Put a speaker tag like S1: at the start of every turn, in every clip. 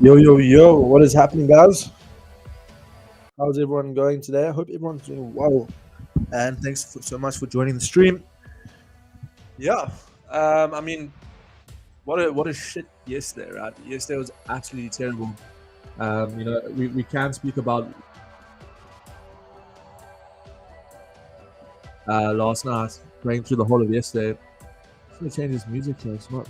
S1: Yo, yo, yo, what is happening, guys? How's everyone going today? I hope everyone's doing well. And thanks so much for joining the stream. Yeah, I mean, what a shit yesterday, right? Yesterday was absolutely terrible. We can speak about last night, going through the whole of yesterday. I'm gonna change this music here. It's not.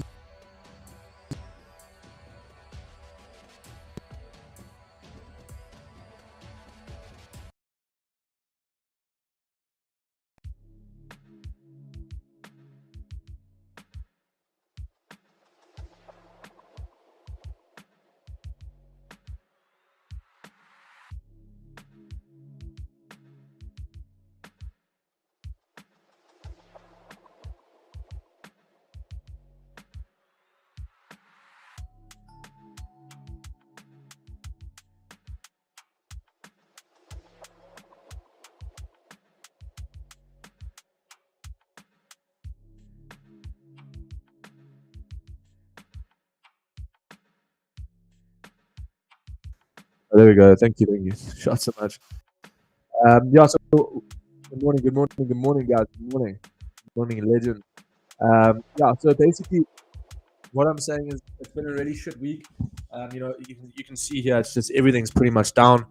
S1: Oh, there we go. Thank you, thank you. Shot so much. Yeah. So good morning, good morning, good morning, guys. Good morning, legend. Yeah. So basically, what I'm saying is it's been a really shit week. You can see here it's just everything's pretty much down,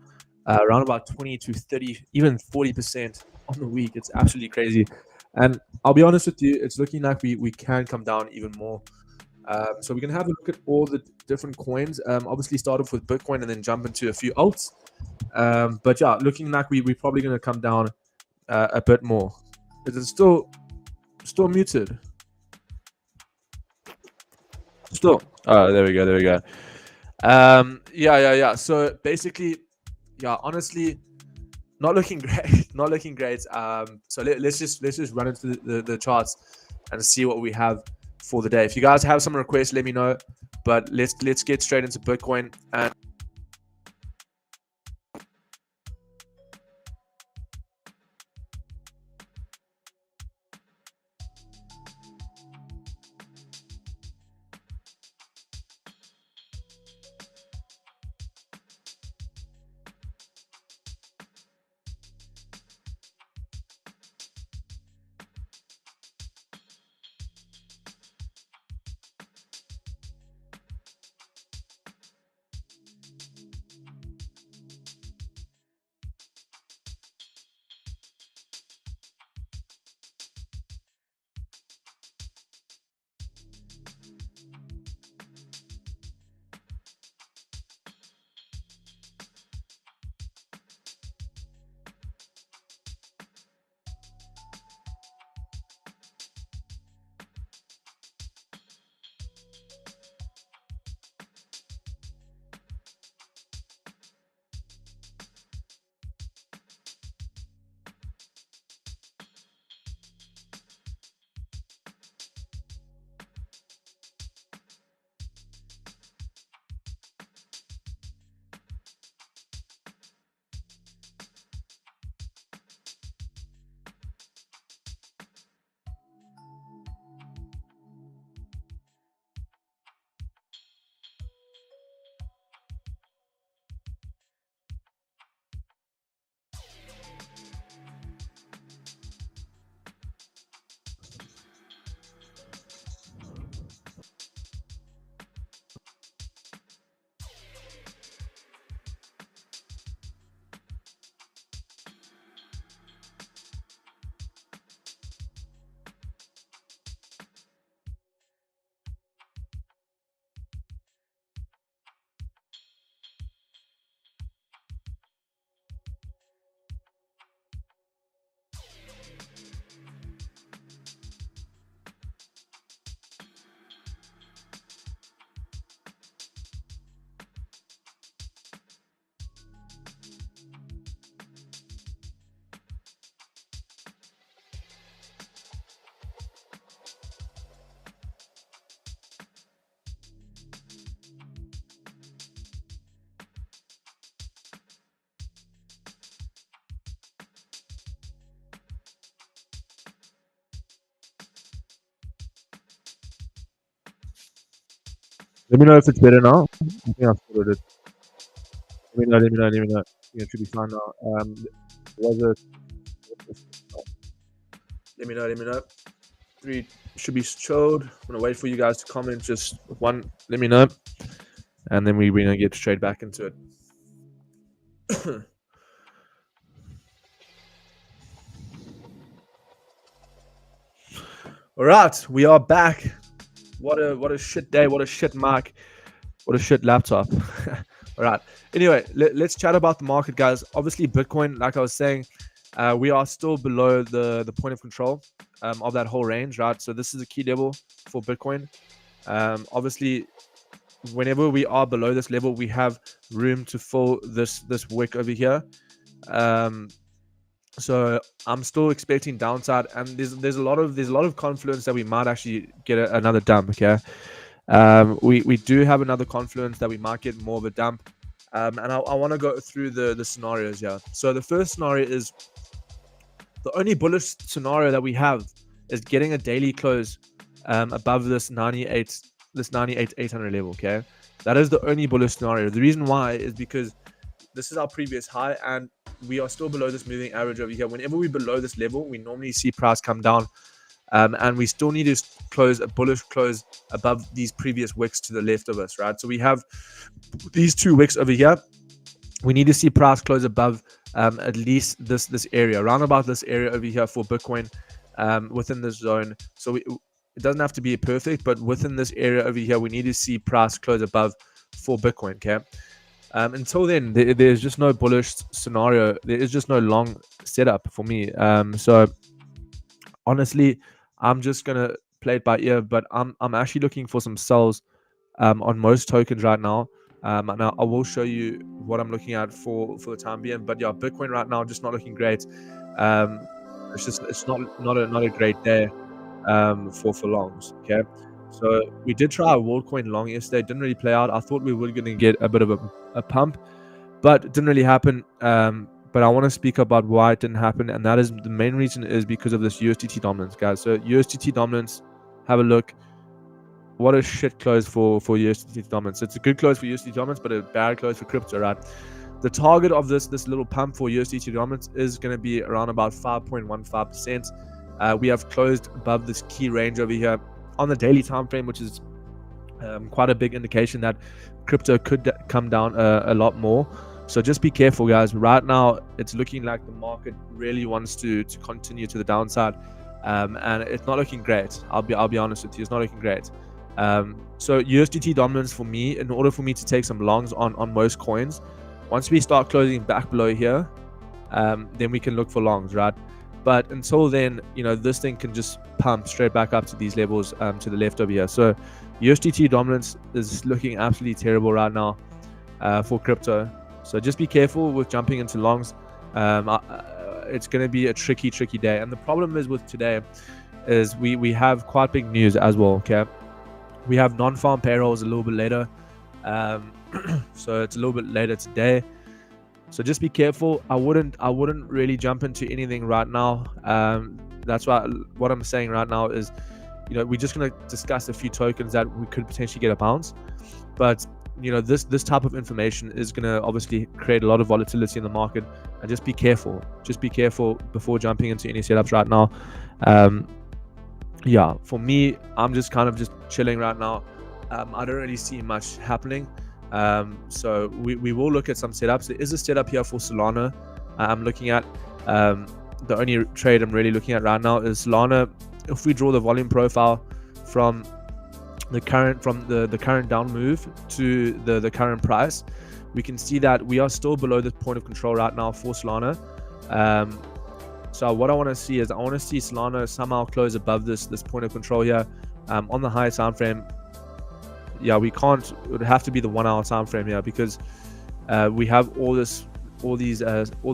S1: around about 20 to 30, even 40% on the week. It's absolutely crazy. And I'll be honest with you, it's looking like we can come down even more. So we're gonna have a look at all the different coins. Obviously start off with Bitcoin and then jump into a few alts. But yeah, looking like we're probably gonna come down a bit more. Is it still muted? Still. Oh, there we go. There we go. Yeah. So basically, yeah, honestly, not looking great. Not looking great. So let's just run into the charts and see what we have for the day. If you guys have some requests, let me know. But let's get straight into Bitcoin. And let me know if it's better now. I think I've sorted it. Let me know. Yeah, it should be fine now. Was it? Let me know. 3 should be showed. I'm gonna wait for you guys to comment. Just one. Let me know, and then we're gonna get straight back into it. All right, we are back. What a shit day. What a shit mic. What a shit laptop. All right. Anyway, let's chat about the market, guys. Obviously, Bitcoin, like I was saying, we are still below the point of control of that whole range, right? So this is a key level for Bitcoin. Obviously, whenever we are below this level, we have room to fill this wick over here. So I'm still expecting downside, and there's a lot of confluence that we might actually get another dump. Okay, we do have another confluence that we might get more of a dump, and I want to go through the scenarios here. So the first scenario is the only bullish scenario that we have is getting a daily close above this 98,800 level. Okay, that is the only bullish scenario. The reason why is because this is our previous high, and we are still below this moving average over here. Whenever we're below this level, we normally see price come down, and we still need to close a bullish close above these previous wicks to the left of us, right? So we have these 2 wicks over here. We need to see price close above at least this area, around about this area over here for Bitcoin, within this zone. So it doesn't have to be perfect, but within this area over here, we need to see price close above for Bitcoin. Okay. Until then, there's just no bullish scenario. There is just no long setup for me. So honestly, I'm just gonna play it by ear. But I'm actually looking for some sells on most tokens right now. And I will show you what I'm looking at for the time being. But yeah, Bitcoin right now just not looking great. It's not a great day for longs. Okay. So we did try a WorldCoin long yesterday. Didn't really play out. I thought we were going to get a bit of a pump, but it didn't really happen. But I want to speak about why it didn't happen, and that is the main reason is because of this USDT dominance, guys. So USDT dominance, have a look. What a shit close for USDT dominance. It's a good close for USDT dominance, but a bad close for crypto, right? The target of this little pump for USDT dominance is going to be around about 5.15%. We have closed above this key range over here on the daily time frame, which is quite a big indication that crypto could come down a lot more. So just be careful, guys. Right now, it's looking like the market really wants to continue to the downside, and it's not looking great. I'll be honest with you, it's not looking great. So USDT dominance for me, in order for me to take some longs on most coins, once we start closing back below here, then we can look for longs, right? But until then, this thing can just pump straight back up to these levels to the left over here. So USDT dominance is looking absolutely terrible right now for crypto. So just be careful with jumping into longs. It's going to be a tricky day. And the problem is with today is we have quite big news as well, okay? We have non-farm payrolls a little bit later. So it's a little bit later today. So just be careful. I wouldn't really jump into anything right now. That's why what I'm saying right now is, we're just going to discuss a few tokens that we could potentially get a bounce. But this type of information is going to obviously create a lot of volatility in the market, and just be careful. Just be careful before jumping into any setups right now. Yeah, for me, I'm just kind of just chilling right now. I don't really see much happening. So we will look at some setups. There is a setup here for Solana I'm looking at. The only trade I'm really looking at right now is Solana. If we draw the volume profile from the current down move to the current price, we can see that we are still below the point of control right now for Solana. So what I want to see is Solana somehow close above this point of control here on the higher time frame. Yeah, we can't. It would have to be the 1 hour time frame here, because we have all the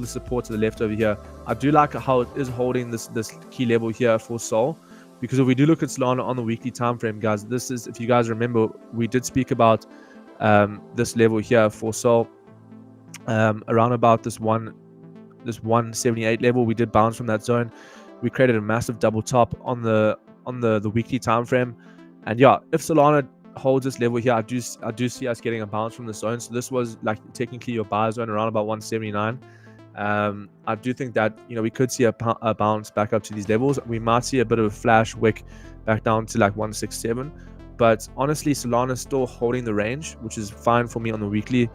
S1: support to the left over here. I do like how it is holding this key level here for Sol, because if we do look at Solana on the weekly time frame, guys, this is, if you guys remember, we did speak about this level here for Sol, around about this 178 level. We did bounce from that zone. We created a massive double top on the weekly time frame, and yeah, if Solana holds this level here, I do see us getting a bounce from the zone. So this was like technically your buy zone around about 179. I do think that we could see a bounce back up to these levels. We might see a bit of a flash wick back down to like 167, but honestly Solana is still holding the range, which is fine for me on the weekly.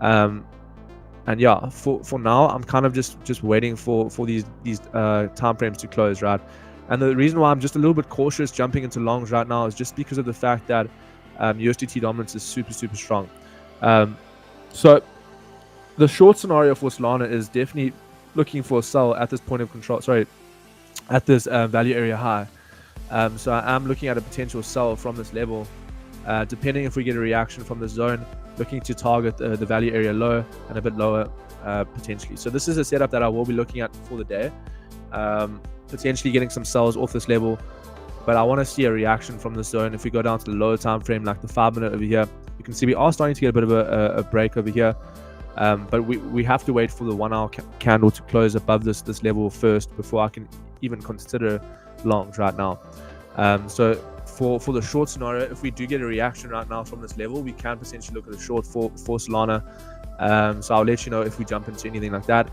S1: And yeah, for now I'm kind of just waiting for these time frames to close, right? And the reason why I'm just a little bit cautious jumping into longs right now is just because of the fact that USDT dominance is super strong. So the short scenario for Solana is definitely looking for a sell at this point of control. Sorry, at this value area high. So I am looking at a potential sell from this level, depending if we get a reaction from the zone, looking to target the value area low and a bit lower potentially. So this is a setup that I will be looking at for the day, potentially getting some sells off this level, but I want to see a reaction from the zone. If we go down to the lower time frame, like the 5 minute over here, you can see we are starting to get a bit of a break over here. But we have to wait for the 1 hour candle to close above this level first before I can even consider longs right now. So for the short scenario, if we do get a reaction right now from this level, we can potentially look at a short for Solana. So I'll let you know if we jump into anything like that.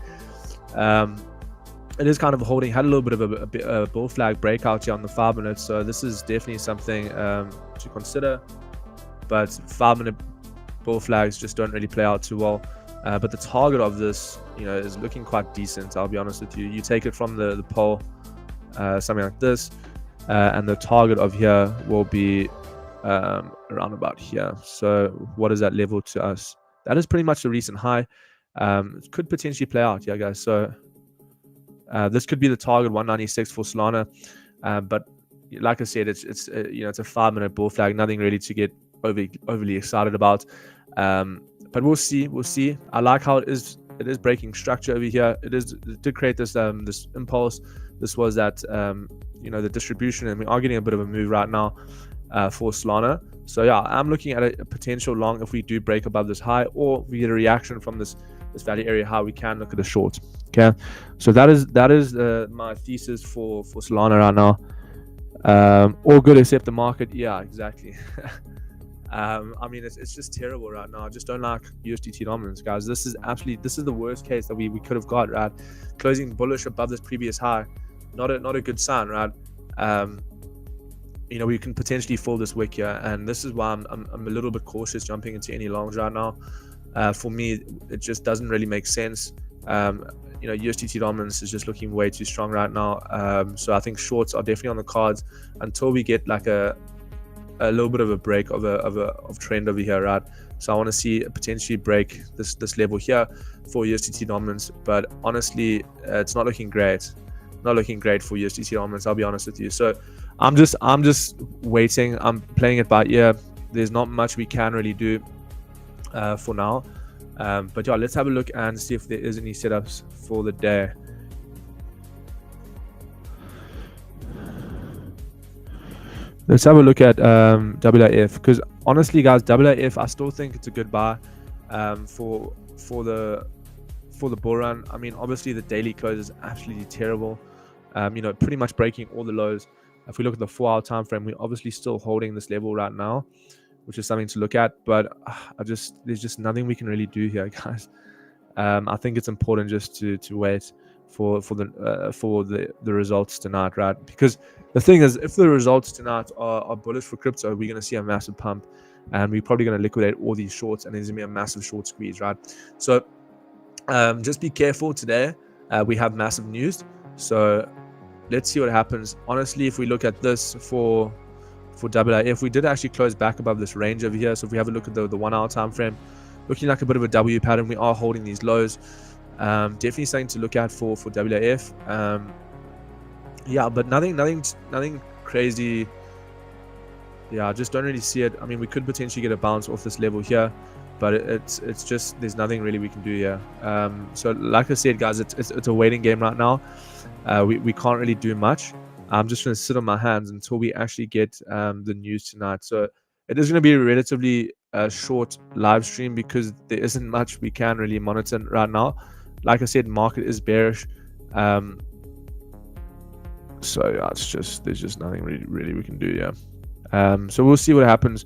S1: It is kind of holding, had a little bit of a bull flag breakout here on the 5 minutes, so this is definitely something to consider. But 5 minute bull flags just don't really play out too well. But the target of this, is looking quite decent. I'll be honest with you. You take it from the pole, something like this, and the target of here will be around about here. So what is that level to us? That is pretty much the recent high. It could potentially play out, yeah, guys. So this could be the target 196 for Solana, but like I said, it's a 5 minute bull flag. Nothing really to get overly excited about. But we'll see. I like how it is breaking structure over here. It did create this this impulse. This was that the distribution, and we are getting a bit of a move right now for Solana. So yeah, I'm looking at a potential long if we do break above this high, or we get a reaction from this value area high. We can look at a short. Okay, so that is my thesis for Solana right now. All good except the market. Yeah, exactly. I mean, it's just terrible right now. I just don't like USDT dominance, guys. This is the worst case that we could have got, right? Closing bullish above this previous high, not a good sign, right? We can potentially fall this wick here, and this is why I'm a little bit cautious jumping into any longs right now. For me, it just doesn't really make sense. USDT dominance is just looking way too strong right now. So I think shorts are definitely on the cards until we get like a little bit of a break of trend over here, right? So I want to see potentially break this level here for USDT dominance, but honestly, it's not looking great. Not looking great for USDT dominance, I'll be honest with you. So I'm just waiting. I'm playing it by ear. There's not much we can really do for now. But yeah, let's have a look and see if there is any setups for the day. Let's have a look at WIF, because honestly, guys, WIF, I still think it's a good buy for the bull run. I mean, obviously the daily close is absolutely terrible. Pretty much breaking all the lows. If we look at the 4 hour time frame, we're obviously still holding this level right now, which is something to look at. But there's just nothing we can really do here, guys. I think it's important just to wait for the results tonight, right? Because the thing is, if the results tonight are bullish for crypto, we're going to see a massive pump, and we're probably going to liquidate all these shorts, and there's going to be a massive short squeeze, right? So just be careful today. We have massive news, so let's see what happens. Honestly, if we look at this for WIF, we did actually close back above this range over here. So if we have a look at the 1 hour time frame, looking like a bit of a W pattern. We are holding these lows. Definitely something to look at for WIF. Yeah, but nothing crazy. Yeah, I just don't really see it. I mean, we could potentially get a bounce off this level here, but it's just there's nothing really we can do here. So like I said, guys, it's a waiting game right now. We can't really do much. I'm just going to sit on my hands until we actually get the news tonight. So it is going to be a relatively short live stream because there isn't much we can really monitor right now. Like I said, market is bearish. So yeah, there's just nothing really we can do. Yeah. So we'll see what happens.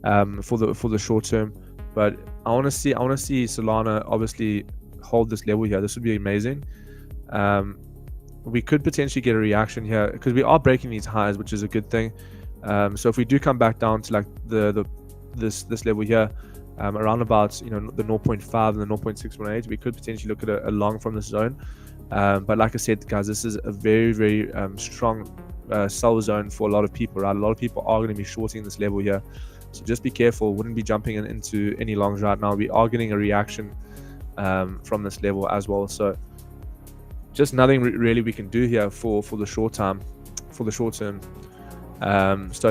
S1: for the short term. But I want to see Solana obviously hold this level here. This would be amazing. We could potentially get a reaction here because we are breaking these highs, which is a good thing. So if we do come back down to like this level here, around about the 0.5 and the 0.618, we could potentially look at a long from this zone. But like I said, guys, this is a very, very strong sell zone for a lot of people, right? A lot of people are going to be shorting this level here, so just be careful. Wouldn't be jumping into any longs right now. We are getting a reaction from this level as well, so just nothing really we can do here for the short term. So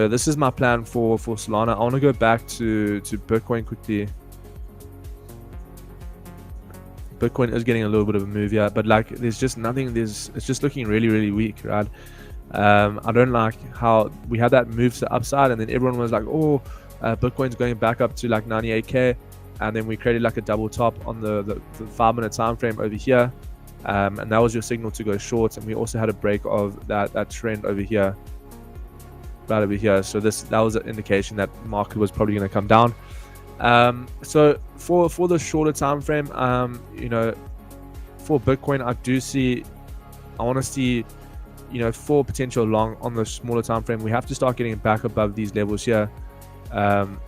S1: this is my plan for Solana. I want to go back to Bitcoin quickly. Bitcoin is getting a little bit of a move here, but like there's just nothing. It's just looking really, really weak, right? I don't like how we had that move to the upside, and then everyone was like, oh, Bitcoin's going back up to like 98k, and then we created like a double top on the 5-minute time frame over here, and that was your signal to go short. And we also had a break of that trend over here, right over here. So that was an indication that market was probably going to come down. So for the shorter time frame, for Bitcoin, I want to see for potential long on the smaller time frame, we have to start getting back above these levels here, around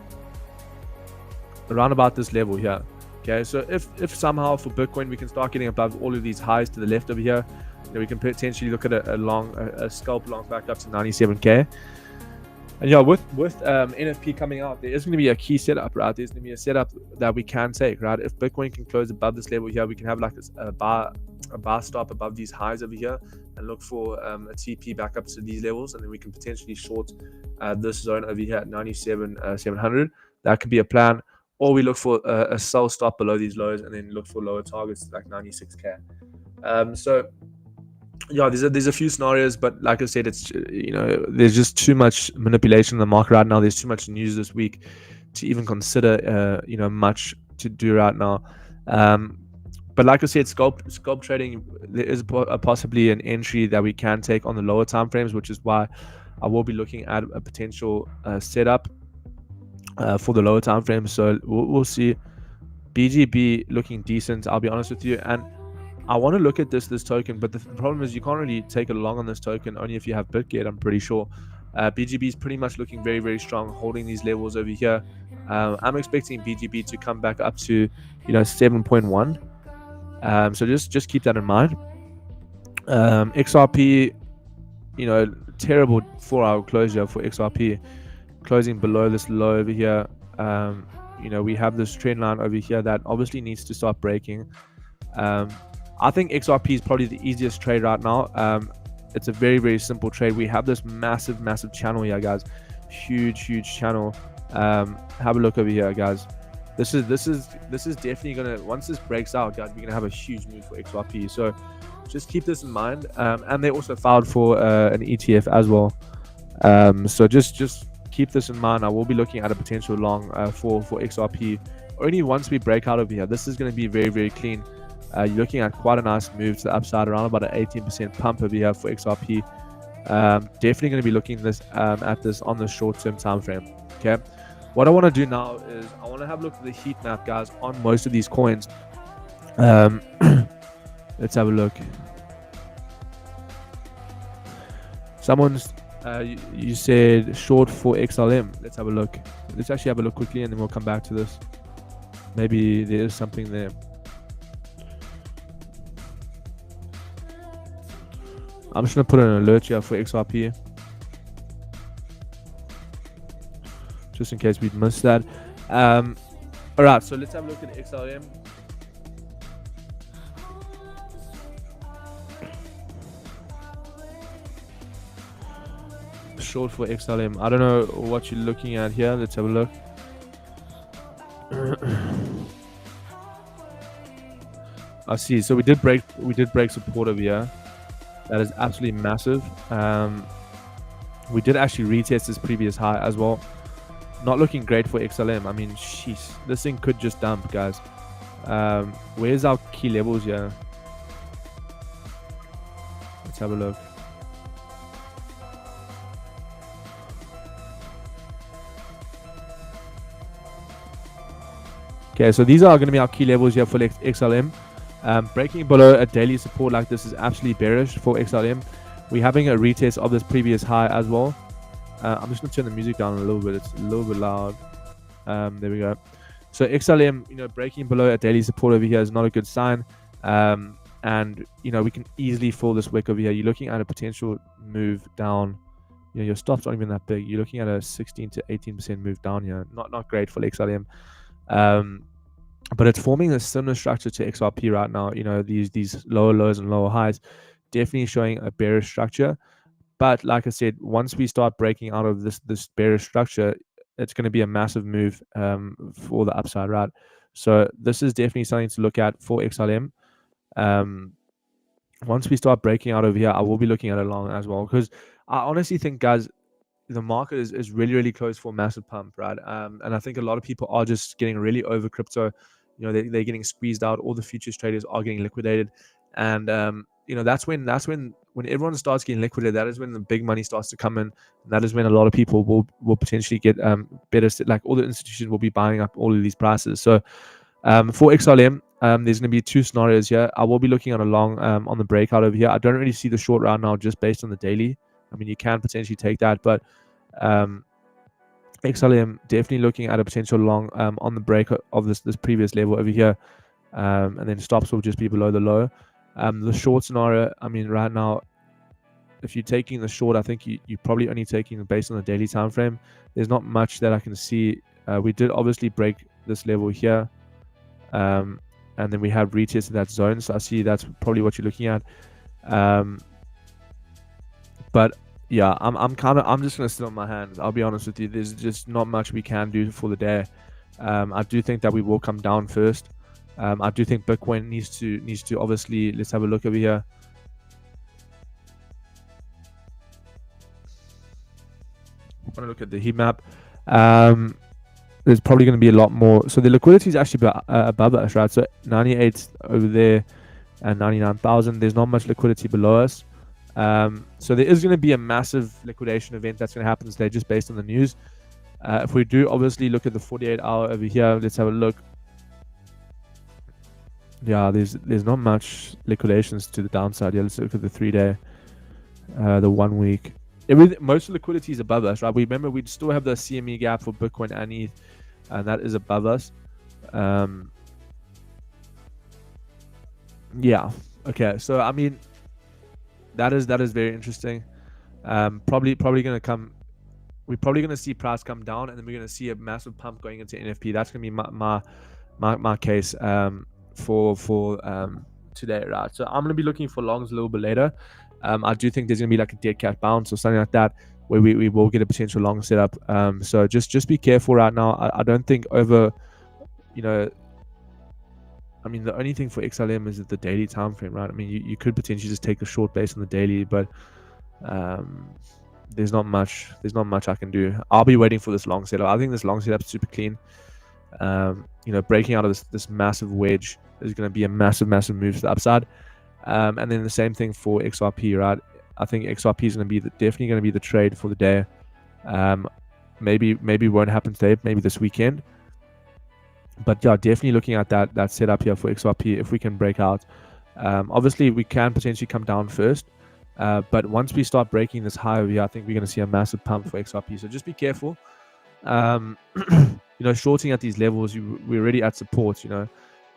S1: about this level here. Okay, so if somehow for Bitcoin we can start getting above all of these highs to the left over here, then we can potentially look at a scalp long back up to 97k. And yeah, with NFP coming out, there is going to be a key setup, right? There's going to be a setup that we can take, right? If Bitcoin can close above this level here, we can have like a bar stop above these highs over here and look for a TP back up to these levels, and then we can potentially short this zone over here at 97,700. That could be a plan. Or we look for a sell stop below these lows and then look for lower targets like 96k. So yeah, there's a few scenarios, but like I said, it's there's just too much manipulation in the market right now. There's too much news this week to even consider much to do right now. But like I said, scalp trading, there is possibly an entry that we can take on the lower time frames, which is why I will be looking at a potential setup for the lower time frames. So we'll see. BGB looking decent, I'll be honest with you, and I want to look at this token, but the problem is you can't really take it along on this token only if you have BitGet, I'm pretty sure. BGB is pretty much looking very, very strong, holding these levels over here. I'm expecting BGB to come back up to 7.1. So just keep that in mind. XRP, terrible 4-hour closure for XRP, closing below this low over here. We have this trend line over here that obviously needs to start breaking. I think XRP is probably the easiest trade right now. It's a very, very simple trade. We have this massive channel here, guys. Huge channel. Have a look over here, guys. This is definitely gonna, once this breaks out, guys, we're gonna have a huge move for XRP. So just keep this in mind. And they also filed for an ETF as well. So just keep this in mind. I will be looking at a potential long for XRP only once we break out over here. This is going to be very, very clean. You're looking at quite a nice move to the upside, around about an 18% pump over here for XRP. Definitely going to be looking at this on the short-term time frame. Okay, what I want to do now is I want to have a look at the heat map, guys, on most of these coins. Let's have a look. Someone's you said short for XLM. Let's have a look. Let's actually have a look quickly, and then we'll come back to this. Maybe there is something there. I'm just gonna put an alert here for XRP, just in case we'd missed that. All right, so let's have a look at XLM. Short for XLM. I don't know what you're looking at here. Let's have a look. I see. So we did break support over here. That is absolutely massive. We did actually retest this previous high as well. Not looking great for XLM. I mean, jeez, this thing could just dump, guys. Where's our key levels here? Let's have a look. Okay, so these are going to be our key levels here for XLM. Breaking below a daily support like this is absolutely bearish for XLM. We're having a retest of this previous high as well. I'm just going to turn the music down a little bit. It's a little bit loud. There we go. So XLM, breaking below a daily support over here is not a good sign. And, we can easily fall this wick over here. You're looking at a potential move down. Your stops aren't even that big. You're looking at a 16 to 18% move down here. Not great for XLM. But it's forming a similar structure to XRP right now. These lower lows and lower highs, definitely showing a bearish structure. But like I said, once we start breaking out of this bearish structure, it's going to be a massive move for the upside, right? So this is definitely something to look at for XLM. Once we start breaking out over here, I will be looking at it long as well, because I honestly think, guys, the market is really, really close for a massive pump, right? And I think a lot of people are just getting really over crypto. They're getting squeezed out. All the futures traders are getting liquidated, and that's when everyone starts getting liquidated. That is when the big money starts to come in, and that is when a lot of people will potentially get better. Like, all the institutions will be buying up all of these prices. So for XLM, there's going to be two scenarios here. I will be looking at a long on the breakout over here. I don't really see the short right now, just based on the daily. I mean, you can potentially take that, but XLM definitely looking at a potential long on the break of this previous level over here, and then stops will just be below the low. The short scenario, I mean, right now, if you're taking the short, I think you're probably only taking based on the daily time frame. There's not much that I can see. We did obviously break this level here, and then we have retested that zone, so I see that's probably what you're looking at. But yeah, I'm just gonna sit on my hands. I'll be honest with you. There's just not much we can do for the day. I do think that we will come down first. I do think Bitcoin needs to obviously. Let's have a look over here. I want to look at the heat map. There's probably going to be a lot more. So the liquidity is actually above us, right? So 98 over there and 99,000. There's not much liquidity below us. So there is going to be a massive liquidation event that's going to happen today, just based on the news. If we do obviously look at the 48-hour over here, let's have a look. Yeah, there's not much liquidations to the downside. Yeah, let's look at the 3-day, the 1 week. Most of the liquidity is above us, right? We remember we still have the CME gap for Bitcoin and ETH, and that is above us. Yeah. Okay. So I mean, that is very interesting. Probably going to come. We're probably going to see price come down, and then we're going to see a massive pump going into NFP. That's going to be my case for today, right? So I'm going to be looking for longs a little bit later. I do think there's going to be like a dead cat bounce or something like that, where we will get a potential long setup. So just be careful right now. I don't think over, I mean, the only thing for XLM is the daily time frame, right? I mean, you could potentially just take a short based on the daily, but there's not much I can do. I'll be waiting for this long setup. I think this long setup is super clean. Breaking out of this massive wedge is going to be a massive move to the upside. And then the same thing for XRP, right? I think XRP is going to be definitely going to be the trade for the day. Maybe won't happen today, maybe this weekend. But yeah, definitely looking at that setup here for XRP. If we can break out, obviously we can potentially come down first. But once we start breaking this high over here, I think we're going to see a massive pump for XRP. So just be careful. Shorting at these levels, we're already at support.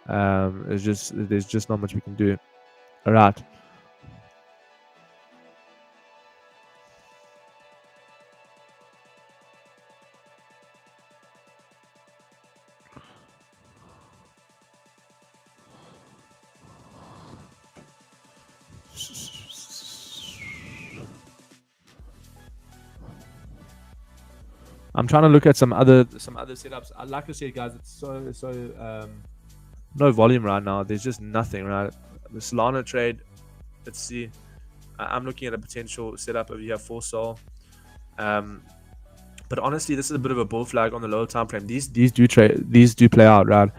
S1: There's just not much we can do. All right. I'm trying to look at some other setups. Like I said, guys, it's so no volume right now. There's just nothing, right? The Solana trade, let's see. I'm looking at a potential setup over here for Sol. But honestly, this is a bit of a bull flag on the lower time frame. These do play out, right?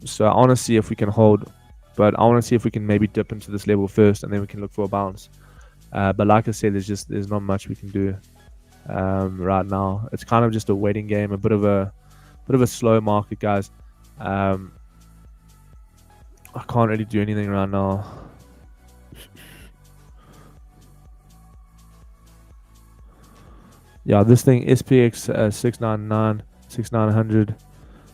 S1: So I want to see if we can hold, but I want to see if we can maybe dip into this level first, and then we can look for a bounce. But like I said, there's not much we can do right now. It's kind of just a waiting game, a bit of a slow market, guys. I can't really do anything right now. Yeah, this thing SPX 699, 6900.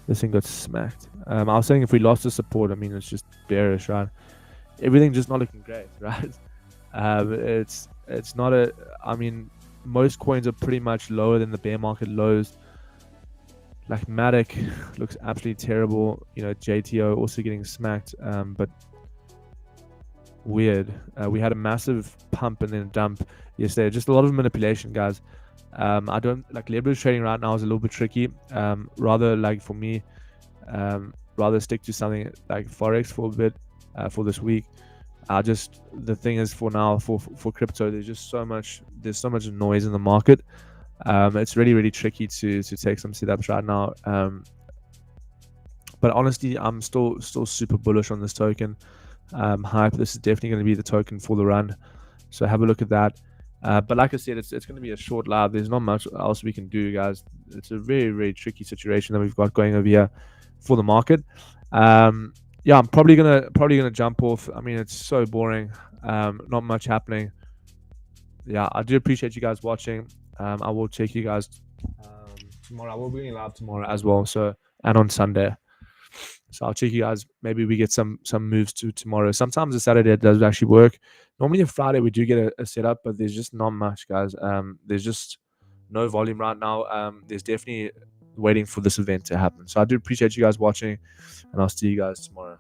S1: This thing got smacked. I was saying if we lost the support, I mean it's just bearish, right? Everything just not looking great, right? It's not a. I mean, most coins are pretty much lower than the bear market lows. Like Matic looks absolutely terrible. You know, JTO also getting smacked. But weird. We had a massive pump and then a dump yesterday. Just a lot of manipulation, guys. I don't like leverage trading right now is a little bit tricky. Rather like for me, rather stick to something like forex for a bit for this week. The thing is for now for crypto, there's so much noise in the market. It's really tricky to take some setups right now. But honestly, I'm still super bullish on this token. Hype. This is definitely going to be the token for the run. So have a look at that. But like I said, it's going to be a short live. There's not much else we can do, guys. It's a very tricky situation that we've got going over here for the market. Yeah, I'm probably gonna jump off. I mean, it's so boring. Not much happening. Yeah, I do appreciate you guys watching. I will check you guys tomorrow. I will be live tomorrow as well. So and on Sunday. So I'll check you guys. Maybe we get some moves to tomorrow. Sometimes a Saturday it does actually work. Normally a Friday we do get a setup, but there's just not much, guys. There's just no volume right now. There's definitely waiting for this event to happen. So I do appreciate you guys watching, and I'll see you guys tomorrow.